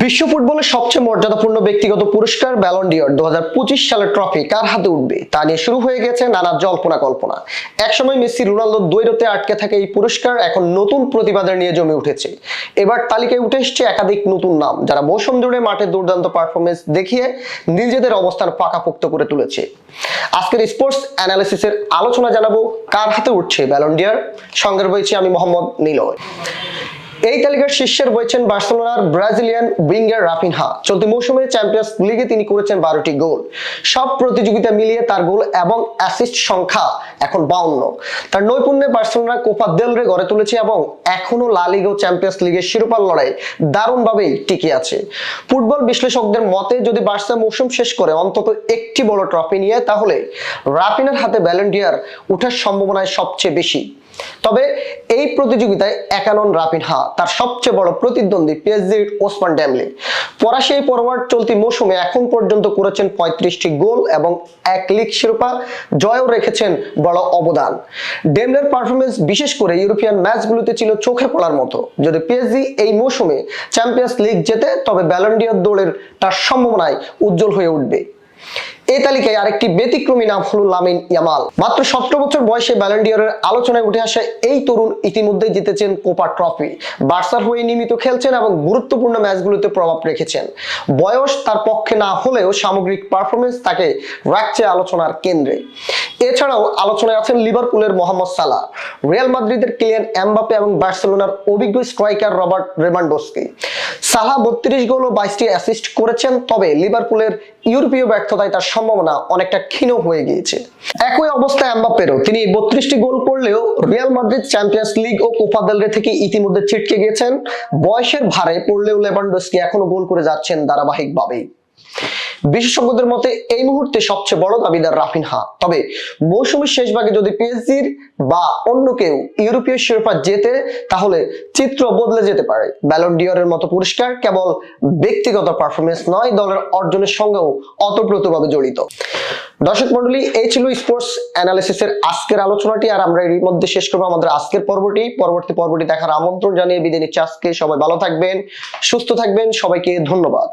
বিশ্ব ফুটবলের সবচেয়ে মর্যাদাপূর্ণ ব্যক্তিগত পুরস্কার ব্যালন ডি'র 2025 সালের ট্রফি কার হাতে উঠবে তা নিয়ে শুরু হয়ে গেছে নানা জল্পনা কল্পনা। একসময় মেসি রোনালদো দ্বৈরথে আটকে থাকে এই পুরস্কার এখন নতুন প্রতিবাদের নিয়ে জমে উঠেছে। এবার তালিকায় উঠে এসছে একাধিক নতুন নাম যারা মৌসুম জুড়ে মাঠে দুর্দান্ত পারফরমেন্স দেখিয়ে নিজেদের অবস্থান পাকাপোক্ত করে তুলেছে। আজকের স্পোর্টস অ্যানালিসিসের আলোচনা জানাবো কার হাতে উঠছে ব্যালন ডি'র। সঙ্গে রয়েছে আমি মোহাম্মদ নিলয়। এই তালিকার শীর্ষে রয়েছেন বার্সেলোনার ব্রাজিলিয়ান উইঙ্গার রাফিনহা। চলতি মৌসুমে চ্যাম্পিয়ন্স লিগে তিনি করেছেন 12টি গোল। সব প্রতিযোগিতা মিলিয়ে তার গোল এবং অ্যাসিস্ট সংখ্যা এখন 52। তার নৈপুণ্যে বার্সেলোনা কোপা দেল রে গড়ে তুলেছে এবং এখনো লা লিগা ও চ্যাম্পিয়ন্স লিগের শিরোপার লড়াই দারুণভাবেই টিকে আছে। ফুটবল বিশ্লেষকদের মতে যদি বার্সা মৌসুম শেষ করে অন্তত একটি বড় ট্রফি নিয়ে, তাহলে রাফিনহার হাতে ব্যালন ডি'র ওঠার সম্ভাবনা সবচেয়ে বেশি। তবে এই প্রতিযোগিতায় একা নন রাফিনহা, তার সবচেয়ে বড় প্রতিদ্বন্দ্বী পিএসজির ওসমান ডেম্বলে। ফরাসি ফরওয়ার্ড চলতি মৌসুমে এখন পর্যন্ত করেছেন 35টি গোল এবং এক লিগ শিরোপা জয়ও রেখেছেন বড় অবদান। ডেম্বলের পারফরমেন্স বিশেষ করে ইউরোপিয়ান ম্যাচগুলোতে ছিল চোখে পড়ার মতো। যদি পিএসজি এই মৌসুমে চ্যাম্পিয়ন্স লিগ জেতে, তবে ব্যালন ডি'র দৌড়ের তার সম্ভাবনায় উজ্জ্বল হয়ে উঠবে। এই তালিকায় আরেকটি ব্যতিক্রমী নাম হলো লামিন ইয়ামাল। মাত্র 17 বছর বয়সে ব্যালন ডি'র আলোচনায় উঠে আসে এই তরুণ ইতিমধ্যে জিতেছেন কোপা ট্রফি, বার্সার হয়ে নিয়মিত খেলছেন এবং গুরুত্বপূর্ণ ম্যাচগুলোতে প্রভাব রেখেছেন। বয়স তার পক্ষে না হলেও সামগ্রিক পারফরমেন্স তাকে রাখছে আলোচনার কেন্দ্রে। এছাড়াও আলোচনায় আছেন লিভারপুলের মোহাম্মদ সালাহ, রিয়াল মাদ্রিদের কিলিয়ান এমবাপ্পে এবং বার্সেলোনার অভিজ্ঞ স্ট্রাইকার রবার্ট লেভানডস্কি। সালাহ 32 গোল ও 22টি অ্যাসিস্ট করেছেন, তবে লিভারপুলের ইউরোপীয় ব্যর্থতায় তার সম্ভাবনা অনেকটা ক্ষীণ হয়ে গিয়েছে। একই অবস্থা এমবাপ্পেরও। তিনি 32টি গোল করলেও রিয়াল মাদ্রিদ চ্যাম্পিয়ন্স লিগ ও কোপা দেল রে থেকে ইতিমধ্যে ছিটকে গিয়েছেন। বয়সের ভারে পড়লেও লেভানডস্কি এখনো গোল করে যাচ্ছেন ধারাবাহিকভাবেই। বিশেষজ্ঞদের মতে এই মুহূর্তে সবচেয়ে বড় দাবিদার রাফিনহা। তবে মৌসুমের শেষ ভাগে যদি পিএসজির বা অন্য কেউ ইউরোপীয় শিরোপা জেতে, তাহলে চিত্র বদলে যেতে পারে। ব্যালন ডি'রের মতো পুরস্কার কেবল ব্যক্তিগত পারফরমেন্স নয়, দলের অর্জনের সঙ্গেও অতপ্রতভাবে জড়িত। দর্শক মন্ডলী, এই ছিল স্পোর্টস অ্যানালিসিসের আজকের আলোচনাটি। আর আমরা এর মধ্যে শেষ করবো আমাদের আজকের পরবর্তী পর্বটি দেখার আমন্ত্রণ জানিয়ে বিদায় নিচ্ছি আজকে। সবাই ভালো থাকবেন, সুস্থ থাকবেন, সবাইকে ধন্যবাদ।